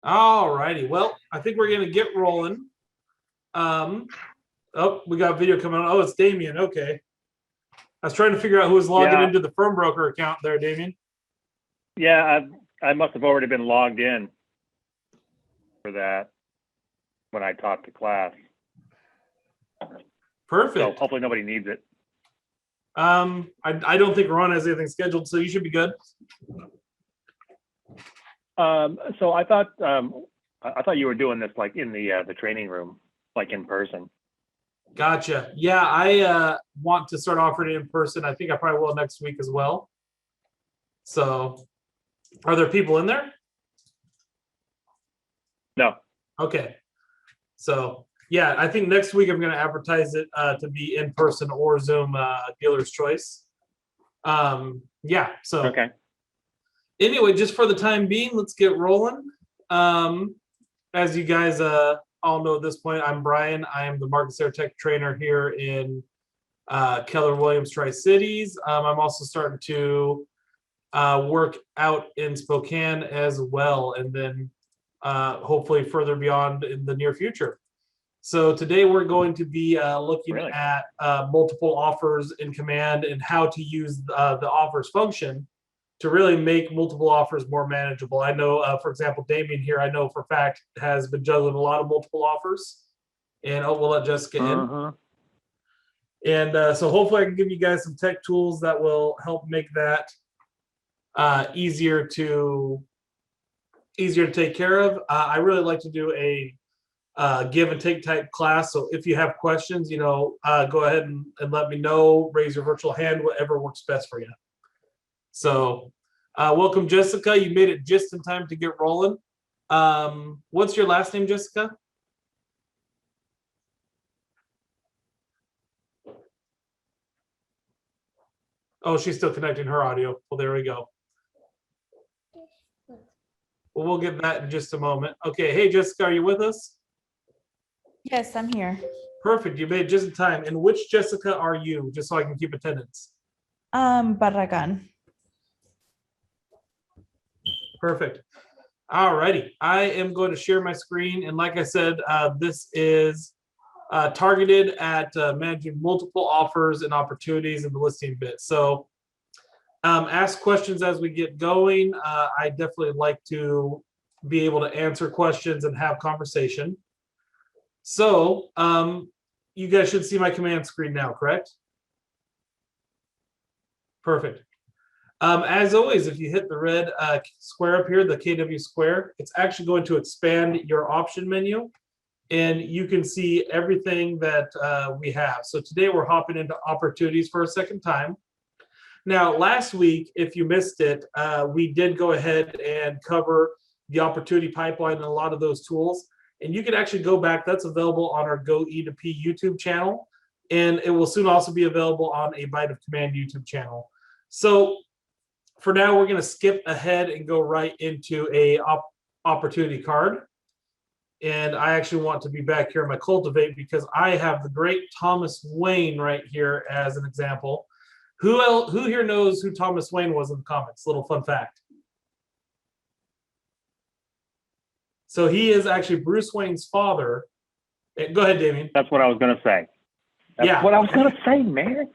All righty. Well, I think we're gonna get rolling. Oh, we got video coming on. Oh, it's Damien. Okay. I was trying to figure out who was logging Yeah, into the firm broker account there, Damien. yeah, I must have already been logged in for that when I taught the class. So Perfect. hopefully nobody needs it. I don't think Ron has anything scheduled, so you should be good. So I thought you were doing this like in the training room, like in person. Gotcha. Yeah, I want to start offering it in person. I think I probably will next week as well. So, are there people in there? No. Okay. So, yeah, I think next week I'm going to advertise it to be in person or Zoom, dealer's choice. Yeah. So, Okay. anyway, just for the time being, let's get rolling. As you guys all know at this point, I'm Brian. I am the Marcus Air Tech trainer here in Keller Williams Tri-Cities. I'm also starting to work out in Spokane as well, and then hopefully further beyond in the near future. So today we're going to be looking Really? at multiple offers in command and how to use the offers function to really make multiple offers more manageable. I know, for example, Damien here, I know for a fact has been juggling a lot of multiple offers, and we'll let Jessica in. Uh-huh. And so hopefully I can give you guys some tech tools that will help make that easier to take care of. I really like to do a give and take type class. So if you have questions, go ahead and let me know. Raise your virtual hand, whatever works best for you. So welcome, Jessica. You made it just in time to get rolling. What's your last name, Jessica? Oh, she's still connecting her audio. Well, there we go. Well, we'll get that in just a moment. Okay. Hey, Jessica, are you with us? Yes, I'm here. Perfect. You made it just in time. And which Jessica are you, just so I can keep attendance? Barragan. Perfect. All righty. I am going to share my screen. And like I said, this is targeted at managing multiple offers and opportunities in the listing bit. So ask questions as we get going. I definitely like to be able to answer questions and have conversation. So you guys should see my command screen now, correct? Perfect. As always, if you hit the red square up here, the KW square, it's actually going to expand your option menu, and you can see everything that we have. So today we're hopping into opportunities for a second time. Now, last week, if you missed it, we did go ahead and cover the opportunity pipeline and a lot of those tools. And you can actually go back. That's available on our Go E2P YouTube channel. And it will soon also be available on a Bite of Command YouTube channel. So for now, we're going to skip ahead and go right into a opportunity card. And I actually want to be back here in my Cultivate because I have the great Thomas Wayne right here as an example. Who here knows who Thomas Wayne was in the comics? Little fun fact. So he is actually Bruce Wayne's father. Go ahead, Damien. That's what I was gonna say. That's what I was gonna say, man.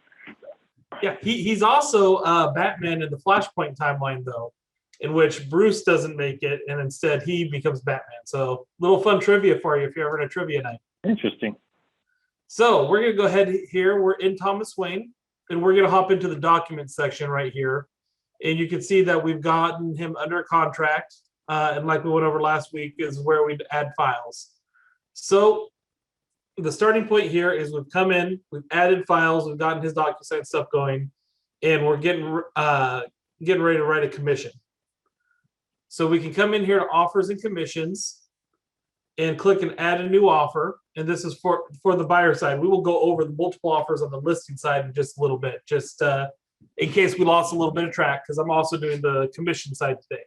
Yeah, he's also Batman in the Flashpoint timeline, though, in which Bruce doesn't make it, and instead he becomes Batman. So little fun trivia for you if you're ever in a trivia night. Interesting. So we're gonna go ahead here. We're in Thomas Wayne, and we're gonna hop into the documents section right here, and you can see that we've gotten him under contract. And like we went over last week, is where we'd add files. So the starting point here is we've come in, we've added files, we've gotten his DocuSign stuff going, and we're getting ready to write a commission. So we can come in here to offers and commissions and click and add a new offer. And this is for the buyer side. We will go over the multiple offers on the listing side in just a little bit, just in case we lost a little bit of track, because I'm also doing the commission side today.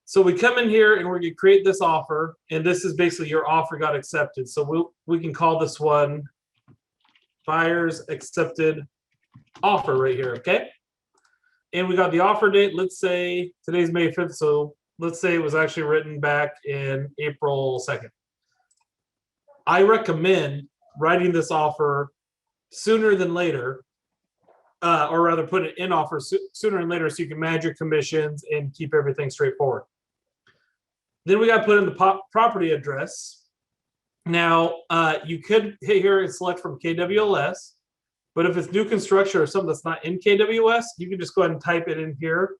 So we come in here and we're going to create this offer, and this is basically your offer got accepted. So we can call this one buyer's accepted offer right here, okay? And we got the offer date. Let's say today's May 5th, so let's say it was actually written back in April 2nd. I recommend writing this offer sooner than later, or rather put it in offer sooner than later so you can manage your commissions and keep everything straightforward. Then we got to put in the property address. Now, you could hit here and select from KWLS, but if it's new construction or something that's not in KWS, you can just go ahead and type it in here.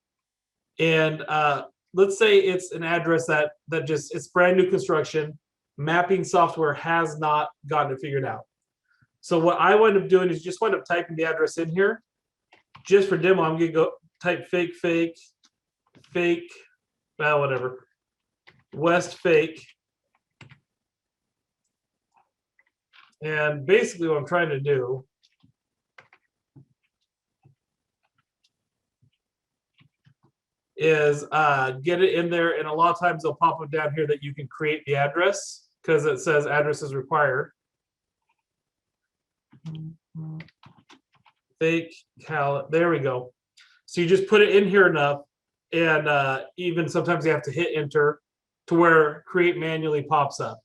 And let's say it's an address that just, it's brand new construction, mapping software has not gotten it figured out. So what I wind up doing is just wind up typing the address in here. Just for demo, I'm gonna go type fake, whatever. West fake. And basically what I'm trying to do is get it in there, and a lot of times they'll pop up down here that you can create the address because it says address is required. Fake Cal, there we go. So you just put it in here enough, and even sometimes you have to hit enter to where create manually pops up.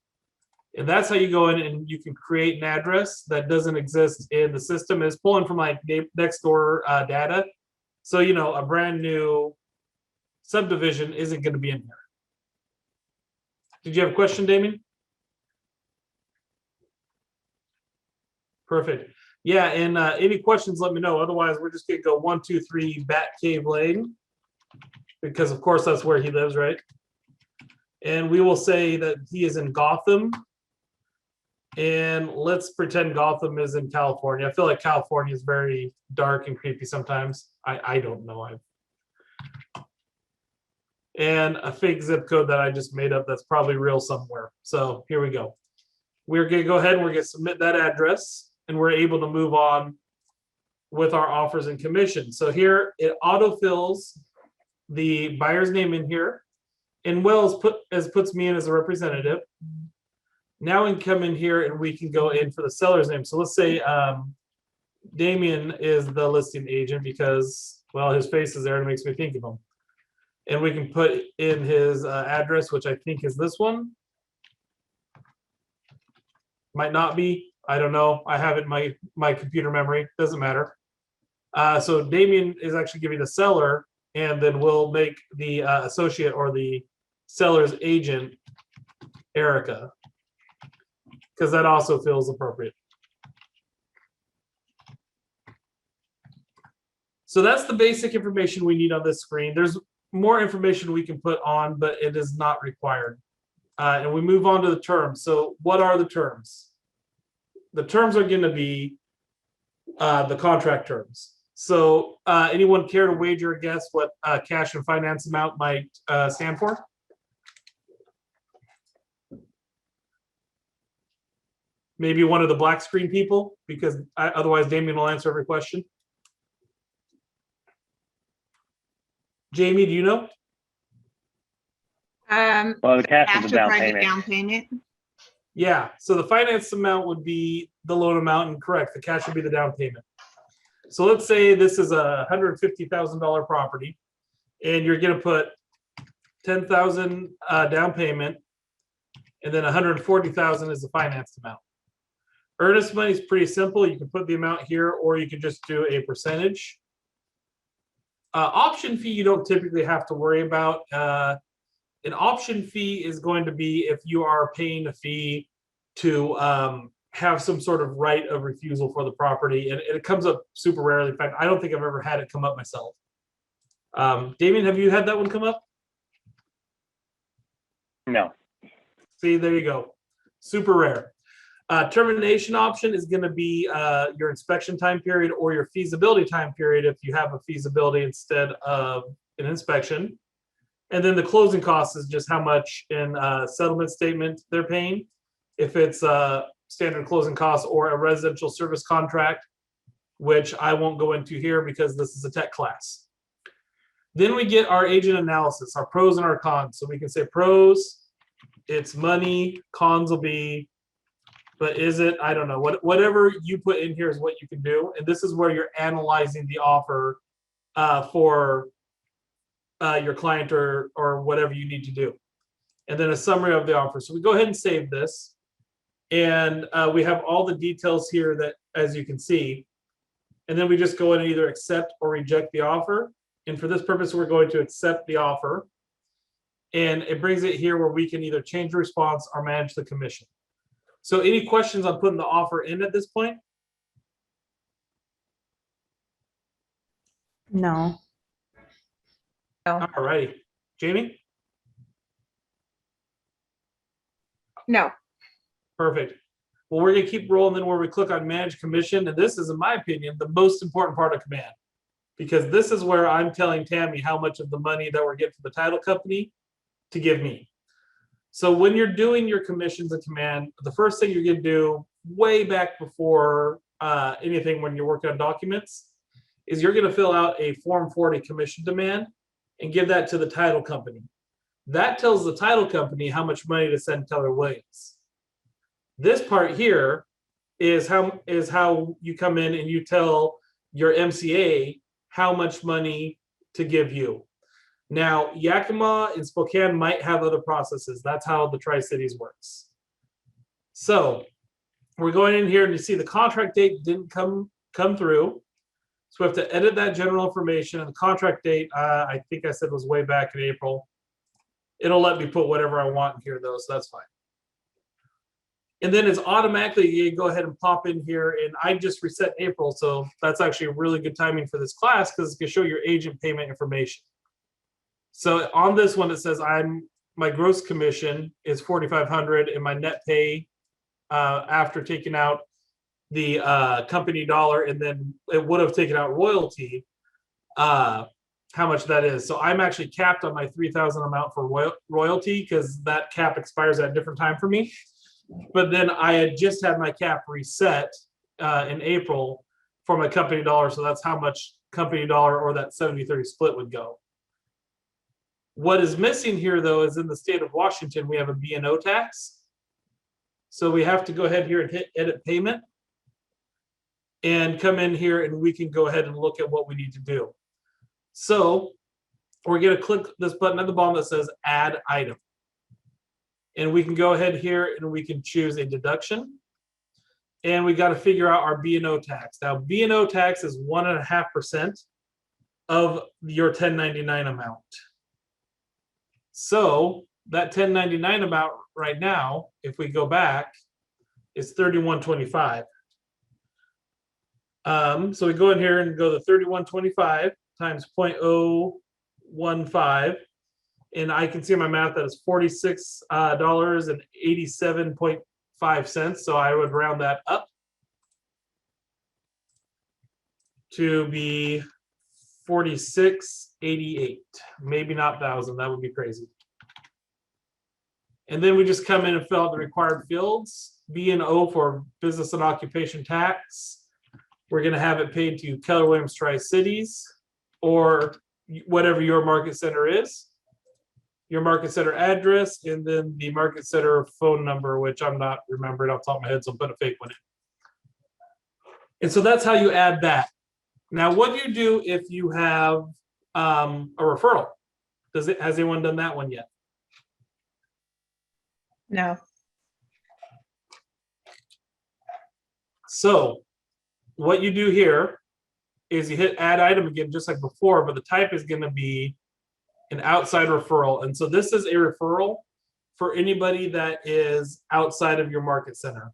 And that's how you go in and you can create an address that doesn't exist in the system. It's pulling from like Nextdoor data. So, you know, a brand new subdivision isn't going to be in here. Did you have a question, Damien? Perfect. Yeah, and any questions, let me know. Otherwise, we're just going to go 123 Bat Cave Lane, because of course that's where he lives, right? And we will say that he is in Gotham. And let's pretend Gotham is in California. I feel like California is very dark and creepy sometimes. I don't know. And a fake zip code that I just made up that's probably real somewhere. So here we go. We're going to go ahead and we're going to submit that address, and we're able to move on with our offers and commissions. So here it autofills the buyer's name in here, and Wells puts me in as a representative. Now we can come in here and we can go in for the seller's name. So let's say Damien is the listing agent because, well, his face is there and it makes me think of him. And we can put in his address, which I think is this one. Might not be. I don't know. I have it in my computer memory. Doesn't matter. So Damien is actually giving the seller, and then we'll make the associate or the seller's agent Erica, because that also feels appropriate. So that's the basic information we need on this screen. There's more information we can put on, but it is not required. And we move on to the terms. So what are the terms? The terms are going to be the contract terms. So anyone care to wager a guess what cash and finance amount might stand for? Maybe one of the black screen people, because otherwise Damien will answer every question. Jamie, do you know? Well, the cash is Cash the down would payment. down payment. Yeah, so the finance amount would be the loan amount, and correct, the cash would be the down payment. So let's say this is a $150,000 property, and you're going to put $10,000 down payment, and then $140,000 is the finance amount. Earnest money is pretty simple. You can put the amount here, or you can just do a percentage. Option fee you don't typically have to worry about. An option fee is going to be if you are paying a fee to have some sort of right of refusal for the property, and it comes up super rarely. In fact, I don't think I've ever had it come up myself. Damien, have you had that one come up? No. See, there you go. Super rare. Termination option is going to be your inspection time period or your feasibility time period if you have a feasibility instead of an inspection. And then the closing cost is just how much in settlement statement they're paying. If it's a standard closing costs or a residential service contract, which I won't go into here because this is a tech class. Then we get our agent analysis, our pros and our cons. So we can say pros, it's money, cons will be, but is it? I don't know. Whatever you put in here is what you can do. And this is where you're analyzing the offer for your client or whatever you need to do. And then a summary of the offer. So we go ahead and save this. And we have all the details here that, as you can see. And then we just go in and either accept or reject the offer. And for this purpose, we're going to accept the offer. And it brings it here where we can either change the response or manage the commission. So any questions on putting the offer in at this point? No. All righty. Jamie? No. Perfect. Well, we're going to keep rolling then where we click on manage commission. And this is, in my opinion, the most important part of command, because this is where I'm telling Tammy how much of the money that we're getting from the title company to give me. So when you're doing your commissions in command, the first thing you're going to do way back before anything when you're working on documents is you're going to fill out a Form 40 commission demand and give that to the title company. That tells the title company how much money to send Keller Williams. This part here is how you come in and you tell your MCA how much money to give you. Now, Yakima and Spokane might have other processes. That's how the Tri-Cities works. So we're going in here and you see the contract date didn't come through. So we have to edit that general information, and the contract date, I think I said was way back in April. It'll let me put whatever I want in here though, so that's fine. And then it's automatically, you go ahead and pop in here, and I just reset April, so that's actually a really good timing for this class because it can show your agent payment information. So on this one, it says my gross commission is $4,500, and my net pay after taking out the company dollar, and then it would have taken out royalty, how much that is. So I'm actually capped on my $3,000 amount for royalty because that cap expires at a different time for me. But then I had just had my cap reset in April for my company dollar. So that's how much company dollar or that 70-30 split would go. What is missing here though is in the state of Washington, we have a B&O tax. So we have to go ahead here and hit edit payment and come in here and we can go ahead and look at what we need to do. So we're going to click this button at the bottom that says add item. And we can go ahead here and we can choose a deduction. And we got to figure out our B&O tax. Now, B&O tax is 1.5% of your 1099 amount. So that 1099 amount right now, if we go back, is $31.25. So we go in here and go to $31.25 times 0.015. And I can see in my math that is $46.87.5. So I would round that up to be 46.88. Maybe not thousand. That would be crazy. And then we just come in and fill out the required fields. B&O for business and occupation tax. We're going to have it paid to Keller Williams Tri-Cities or whatever your market center is. Your market center address, and then the market center phone number, which I'm not remembering off the top of my head, so I'm putting a fake one in. And so that's how you add that. Now, what do you do if you have a referral? Has anyone done that one yet? No. So what you do here is you hit add item again, just like before, but the type is going to be an outside referral. And so this is a referral for anybody that is outside of your market center.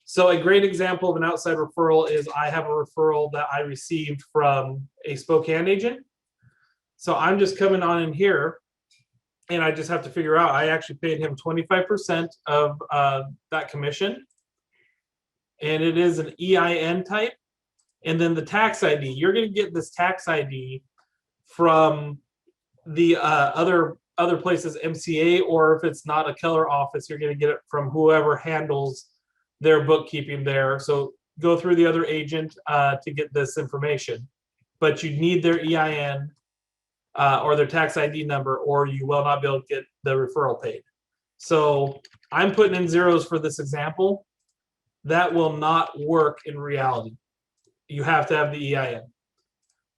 So a great example of an outside referral is I have a referral that I received from a Spokane agent. So I'm just coming on in here and I just have to figure out, I actually paid him 25% of that commission. And it is an EIN type. And then the tax ID, you're going to get this tax ID from the other places, MCA, or if it's not a Keller office, you're going to get it from whoever handles their bookkeeping there. So go through the other agent to get this information, but you need their EIN or their tax ID number, or you will not be able to get the referral paid. So I'm putting in zeros for this example. That will not work in reality. You have to have the EIN.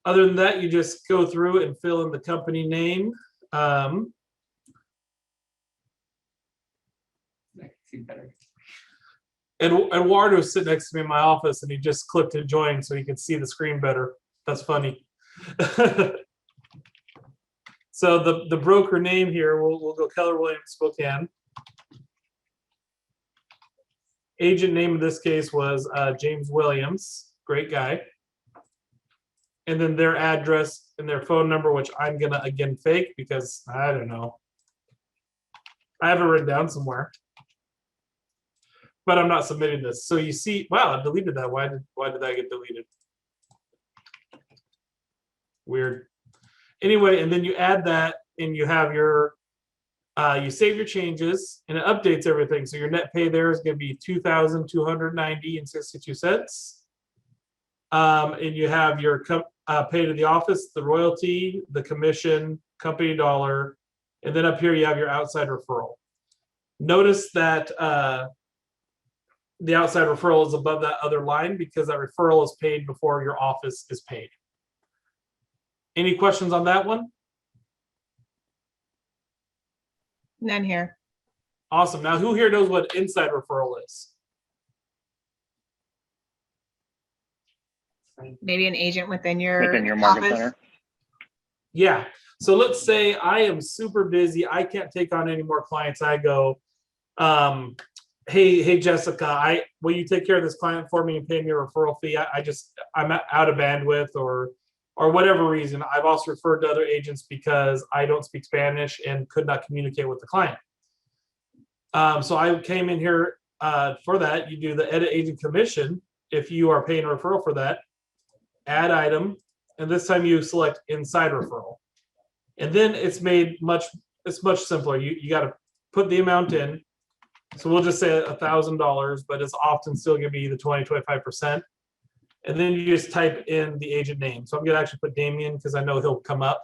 Other than that, you just go through and fill in the company name. Eduardo's sitting next to me in my office and he just clicked to join so he could see the screen better. That's funny. So the broker name here, we'll go Keller Williams Spokane. Agent name in this case was James Williams, great guy. And then their address and their phone number, which I'm gonna again fake because I don't know. I have it written down somewhere. But I'm not submitting this. So you see, wow, I deleted that. Why did that get deleted? Weird. Anyway, and then you add that and you have your, you save your changes and it updates everything. So your net pay there is going to be $2,290.62. And you have your pay to the office, the royalty, the commission, company dollar, and then up here you have your outside referral. Notice that the outside referral is above that other line because that referral is paid before your office is paid. Any questions on that one? None here. Awesome. Now, who here knows what inside referral is? Maybe an agent within your market office. center. Yeah. So let's say I am super busy. I can't take on any more clients. I go, hey Jessica, will you take care of this client for me and pay me a referral fee? I'm out of bandwidth or whatever reason. I've also referred to other agents because I don't speak Spanish and could not communicate with the client. So I came in here for that. You do the edit agent commission if you are paying a referral for that. Add item, and this time you select inside referral, and then it's much simpler. You got to put the amount in. So we'll just say $1,000, but it's often still going to be the 20-25%. And then you just type in the agent name. So I'm going to actually put Damien because I know he'll come up.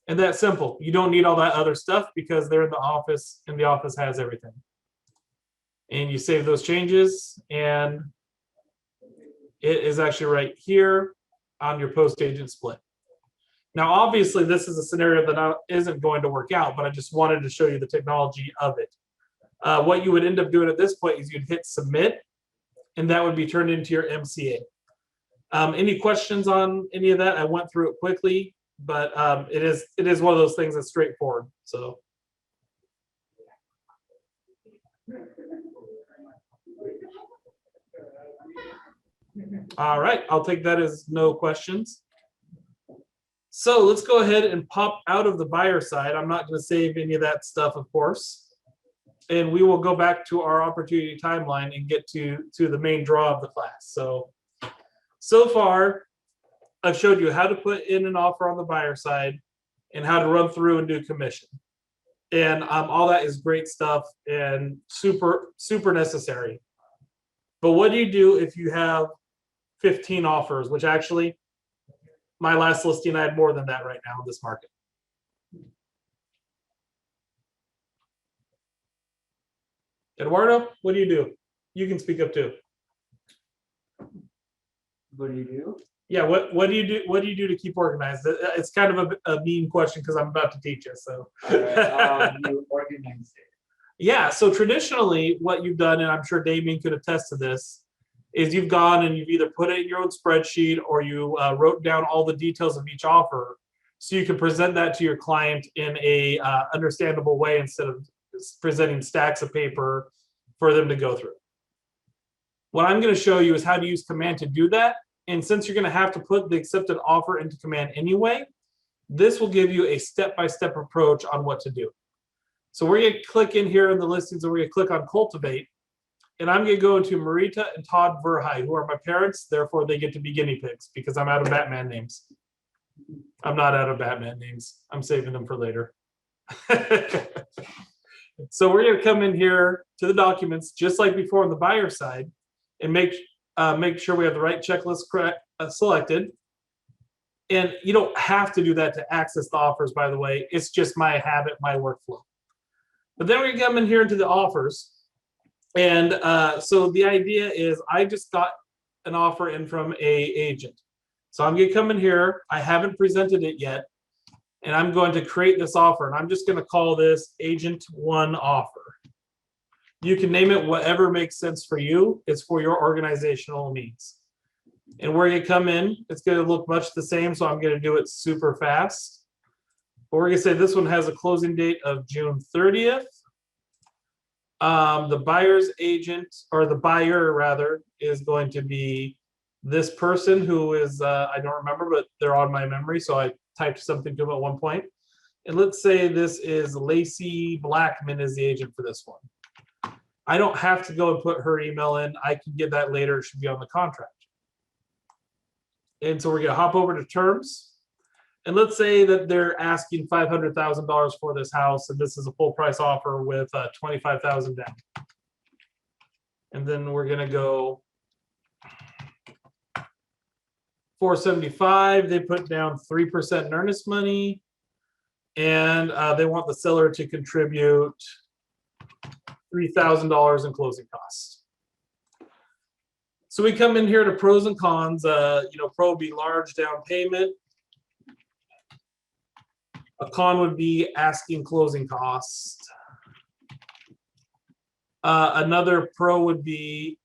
And that's simple. You don't need all that other stuff because they're in the office and the office has everything. And you save those changes and it is actually right here on your post agent split. Now, obviously this is a scenario that isn't going to work out, but I just wanted to show you the technology of it. What you would end up doing at this point is you'd hit submit and that would be turned into your MCA. Any questions on any of that? I went through it quickly, but it is one of those things that's straightforward. So. All right, I'll take that as no questions. So let's go ahead and pop out of the buyer side. I'm not going to save any of that stuff, of course. And we will go back to our opportunity timeline and get to the main draw of the class. So far, I've showed you how to put in an offer on the buyer side and how to run through and do commission. And all that is great stuff and super, super necessary. But what do you do if you have 15 offers, which actually my last listing, I had more than that right now in this market. Eduardo, what do you do? You can speak up too. What do you do? Yeah, what do you do? What do you do to keep organized? It's kind of a mean question because I'm about to teach you. So All right, you organize it. yeah, so traditionally what you've done, and I'm sure Damien could attest to this, is you've gone and you've either put it in your own spreadsheet or you wrote down all the details of each offer so you can present that to your client in a understandable way instead of presenting stacks of paper for them to go through. What I'm going to show you is how to use Command to do that. And since you're going to have to put the accepted offer into Command anyway, this will give you a step-by-step approach on what to do. So we're going to click in here in the listings and we're going to click on Cultivate. And I'm going to go into Marita and Todd Verhey, who are my parents. Therefore, they get to be guinea pigs because I'm out of Batman names. I'm not out of Batman names. I'm saving them for later. So we're going to come in here to the documents, just like before on the buyer side, and make sure we have the right checklist selected. And you don't have to do that to access the offers, by the way. It's just my habit, my workflow. But then we're going to come in here into the offers. And so the idea is I just got an offer in from an agent. So I'm gonna come in here. I haven't presented it yet. And I'm going to create this offer, and I'm just gonna call this Agent One Offer. You can name it whatever makes sense for you. It's for your organizational needs. And where you come in, it's gonna look much the same, so I'm gonna do it super fast. But we're gonna say this one has a closing date of June 30th. The buyer's agent, or the buyer rather, is going to be this person who is, I don't remember, but they're on my memory, so I typed something to them at one point. And let's say this is Lacey Blackman is the agent for this one. I don't have to go and put her email in. I can get that later. It should be on the contract. And so we're gonna hop over to terms. And let's say that they're asking $500,000 for this house, and this is a full price offer with 25,000 down. And then we're gonna go 475. They put down 3% in earnest money, and they want the seller to contribute $3,000 in closing costs. So we come in here to pros and cons. Pro would be large down payment. A con would be asking closing costs. Another pro would be,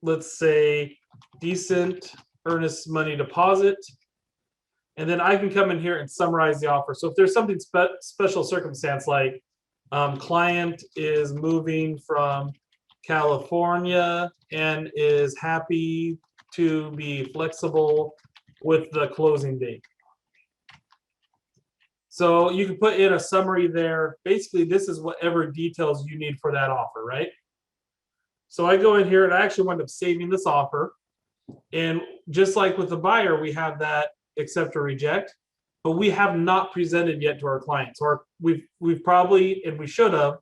let's say, decent earnest money deposit. And then I can come in here and summarize the offer. So if there's something special circumstance like client is moving from California and is happy to be flexible with the closing date. So you can put in a summary there. Basically, this is whatever details you need for that offer, right? So I go in here and I actually wind up saving this offer. And just like with the buyer, we have that accept or reject, but we have not presented yet to our clients. Or we've probably, and we should have,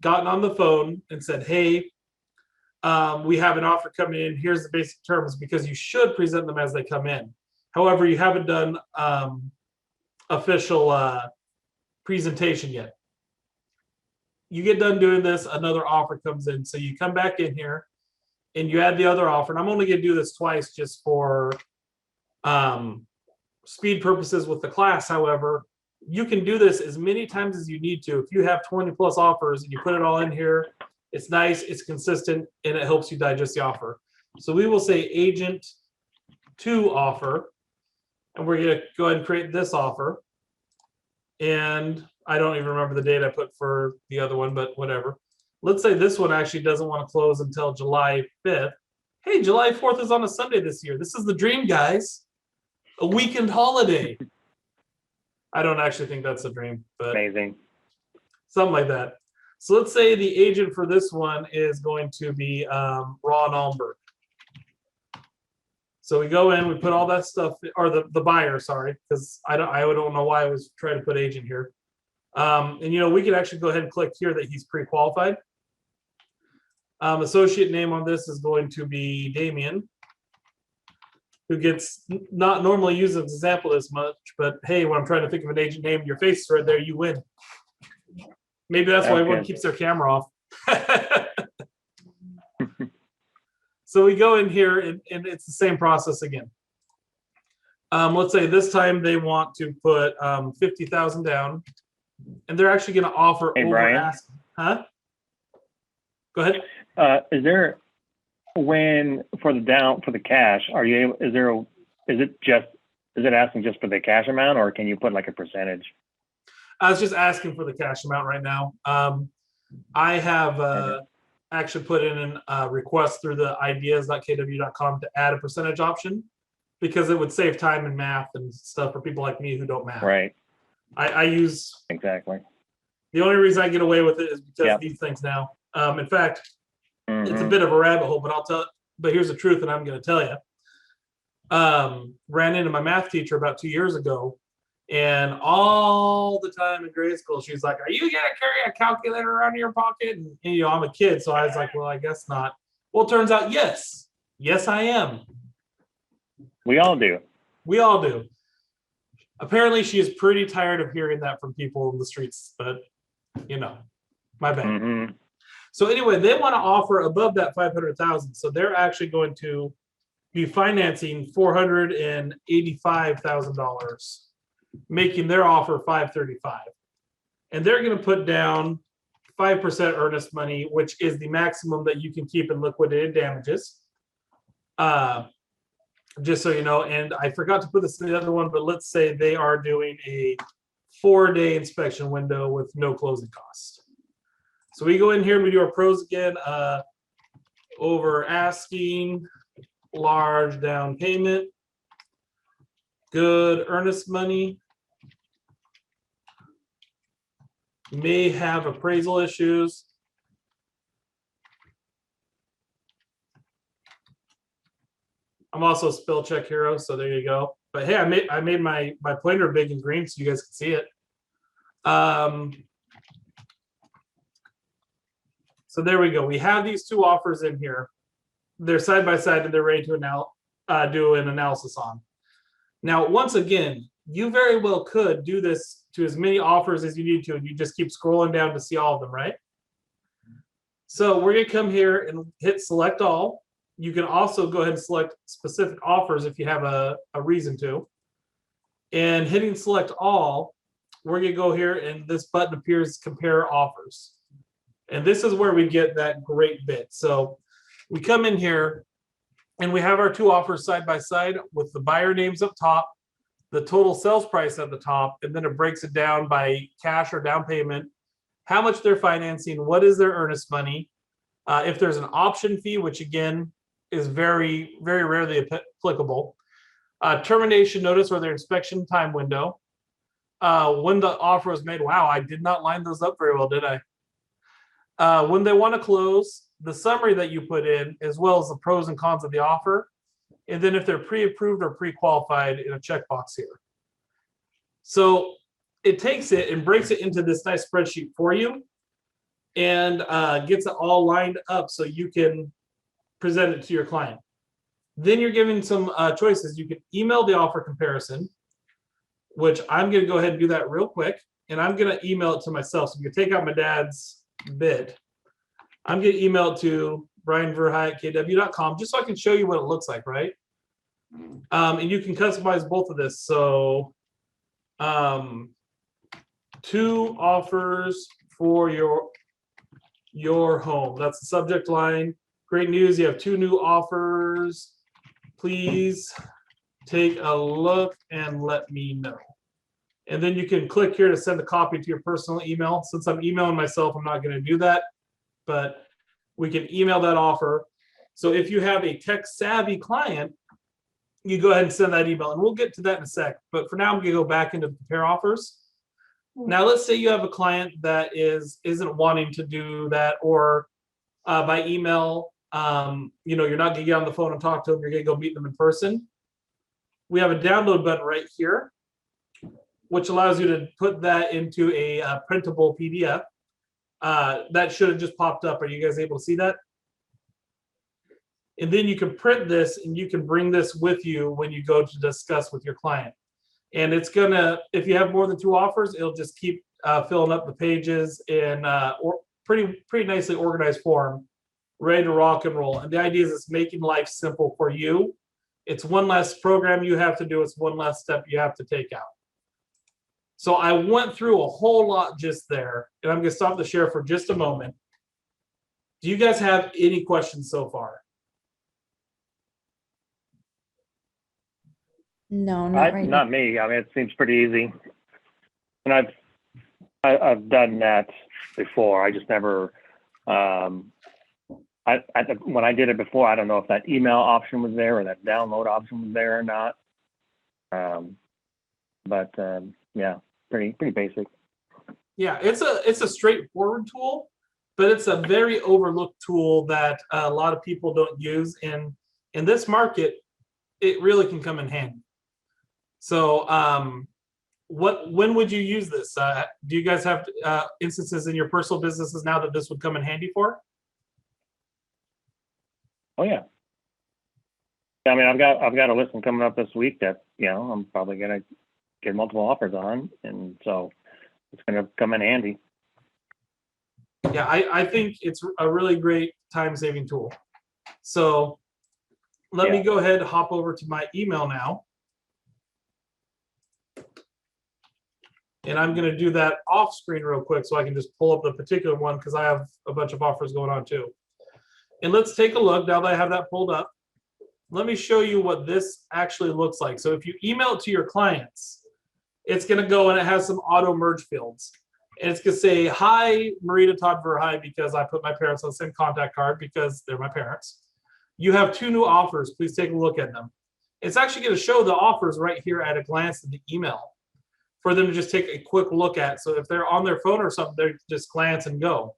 gotten on the phone and said, hey, we have an offer coming in. Here's the basic terms, because you should present them as they come in. However, you haven't done official presentation yet. You get done doing this, another offer comes in. So you come back in here and you add the other offer. And I'm only gonna do this twice just for speed purposes with the class. However, you can do this as many times as you need to. If you have 20 plus offers and you put it all in here, it's nice, it's consistent, and it helps you digest the offer. So we will say Agent 2 offer, and we're gonna go ahead and create this offer. And I don't even remember the date I put for the other one, but whatever. Let's say this one actually doesn't want to close until July 5th. Hey, July 4th is on a Sunday this year. This is the dream, guys. A weekend holiday. I don't actually think that's a dream, but Amazing. something like that. So let's say the agent for this one is going to be Ron Almberg. So we go in, we put all that stuff, or the buyer, sorry, because I don't know why I was trying to put agent here. And we can actually go ahead and click here that he's pre-qualified. Associate name on this is going to be Damien, who gets not normally used as an example as much, but hey, when I'm trying to think of an agent name, your face is right there, you win. Maybe that's why everyone Okay. keeps their camera off. So we go in here and it's the same process again. Let's say this time they want to put 50,000 down, and they're actually going to offer Hey, over Brian? ask. Huh? Go ahead. Is there, when for the cash, are you able, is it asking just for the cash amount, or can you put like a percentage? I was just asking for the cash amount right now. I have actually put in a request through the ideas.kw.com to add a percentage option, because it would save time and math and stuff for people like me who don't math. Right, I use, exactly. the only reason I get away with it is because Yep. of these things now. In fact, it's a Mhm. bit of a rabbit hole, but here's the truth, and I'm going to tell you. Ran into my math teacher about 2 years ago, and all the time in grade school, she's like, "Are you going to carry a calculator around in your pocket?" And I'm a kid, so I was like, "Well, I guess not." Well, it turns out, yes, I am. We all do. We all do. Apparently, she is pretty tired of hearing that from people in the streets, but my bad. Mhm. So anyway, they want to offer above that 500,000. So they're actually going to be financing $485,000, making their offer $535. And they're going to put down 5% earnest money, which is the maximum that you can keep in liquidated damages. Just so you know, and I forgot to put this in the other one, but let's say they are doing a 4-day inspection window with no closing costs. So we go in here and we do our pros again. Over asking, large down payment, good earnest money, may have appraisal issues. I'm also a spell check hero, so there you go. But hey, I made my pointer big and green so you guys can see it. So there we go. We have these two offers in here. They're side by side and they're ready to do an analysis on. Now, once again, you very well could do this to as many offers as you need to, and you just keep scrolling down to see all of them, right? So we're gonna come here and hit select all. You can also go ahead and select specific offers if you have a reason to. And hitting select all, we're gonna go here and this button appears compare offers. And this is where we get that great bit. So we come in here and we have our two offers side by side with the buyer names up top, the total sales price at the top, and then it breaks it down by cash or down payment, how much they're financing, what is their earnest money, if there's an option fee, which again is very, very rarely applicable, termination notice or their inspection time window, when the offer was made. Wow, I did not line those up very well, did I? When they want to close, the summary that you put in, as well as the pros and cons of the offer, and then if they're pre-approved or pre-qualified in a checkbox here. So it takes it and breaks it into this nice spreadsheet for you and gets it all lined up so you can present it to your client. Then you're given some choices. You can email the offer comparison, which I'm going to go ahead and do that real quick. And I'm going to email it to myself. So you can take out my dad's bid. I'm going to email it to brianverhey@kw.com just so I can show you what it looks like, right? And you can customize both of this. So 2 offers for your home. That's the subject line. Great news, you have 2 new offers. Please take a look and let me know. And then you can click here to send a copy to your personal email. Since I'm emailing myself, I'm not going to do that, but we can email that offer. So if you have a tech savvy client, you go ahead and send that email, and we'll get to that in a sec. But for now, I'm going to go back into the compare offers. Now, let's say you have a client that isn't wanting to do that, or by email, you're not going to get on the phone and talk to them. You're going to go meet them in person. We have a download button right here, which allows you to put that into a printable PDF. That should have just popped up. Are you guys able to see that? And then you can print this and you can bring this with you when you go to discuss with your client. And it's gonna, if you have more than 2 offers, it'll just keep filling up the pages in pretty nicely organized form, ready to rock and roll. And the idea is it's making life simple for you. It's one less program you have to do. It's one less step you have to take out. So I went through a whole lot just there, and I'm going to stop the share for just a moment. Do you guys have any questions so far? No, not right now. Not me. I mean, it seems pretty easy. And I've done that before. I just never, when I did it before, I don't know if that email option was there or that download option was there or not. Yeah, pretty basic. Yeah, it's a straightforward tool, but it's a very overlooked tool that a lot of people don't use. And in this market, it really can come in handy. So when would you use this? Do you guys have instances in your personal businesses now that this would come in handy for? Oh yeah. I mean, I've got a listing coming up this week that I'm probably gonna get multiple offers on, and so it's gonna come in handy. Yeah, I think it's a really great time-saving tool. So let me Yeah. go ahead and hop over to my email now. And I'm going to do that off screen real quick so I can just pull up the particular one because I have a bunch of offers going on too. And let's take a look now that I have that pulled up. Let me show you what this actually looks like. So if you email it to your clients, it's going to go and it has some auto merge fields. And it's going to say, hi, Marita Todd Verhey, because I put my parents on the same contact card because they're my parents. You have 2 new offers. Please take a look at them. It's actually going to show the offers right here at a glance in the email for them to just take a quick look at. So if they're on their phone or something, they just glance and go.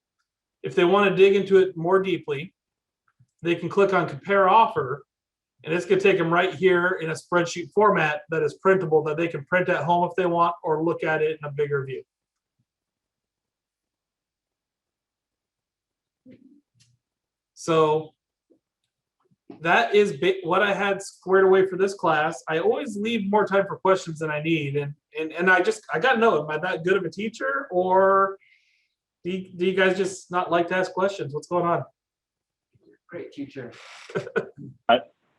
If they want to dig into it more deeply, they can click on compare offer, and it's going to take them right here in a spreadsheet format that is printable that they can print at home if they want or look at it in a bigger view. So that is what I had squared away for this class. I always leave more time for questions than I need. And I got to know, am I that good of a teacher, or do you guys just not like to ask questions? What's going on? Great teacher.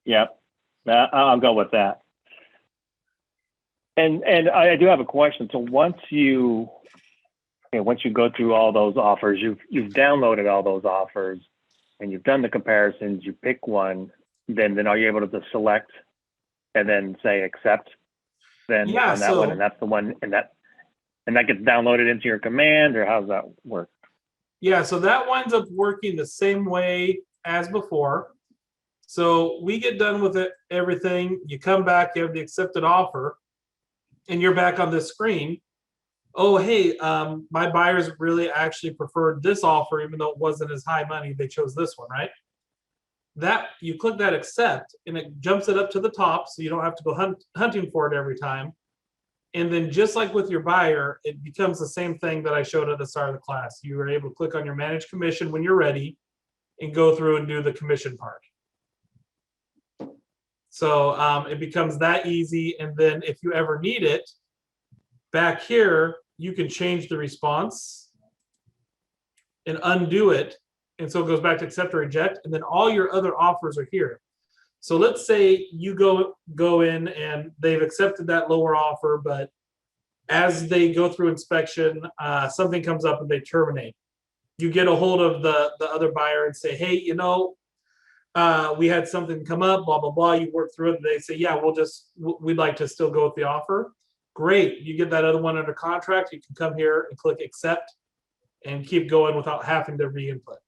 Yeah, I'll go with that. And I do have a question. So once you go through all those offers, you've downloaded all those offers, and you've done the comparisons. You pick one, then are you able to just select and then say accept? Then Yeah, on that one, so- and that's the one, and that gets downloaded into your command, or how does that work? Yeah, so that winds up working the same way as before. So we get done with it, everything. You come back, you have the accepted offer, and you're back on this screen. Oh, hey, my buyers really actually preferred this offer, even though it wasn't as high money. They chose this one, right? That you click that accept, and it jumps it up to the top, so you don't have to go hunting for it every time. And then just like with your buyer, it becomes the same thing that I showed at the start of the class. You are able to click on your manage commission when you're ready and go through and do the commission part. So it becomes that easy. And then if you ever need it, back here, you can change the response and undo it. And so it goes back to accept or reject. And then all your other offers are here. So let's say you go in and they've accepted that lower offer, but as they go through inspection, something comes up and they terminate. You get a hold of the other buyer and say, hey, we had something come up, blah, blah, blah. You work through it. And they say, yeah, we'd like to still go with the offer. Great. You get that other one under contract. You can come here and click accept and keep going without having to re-input.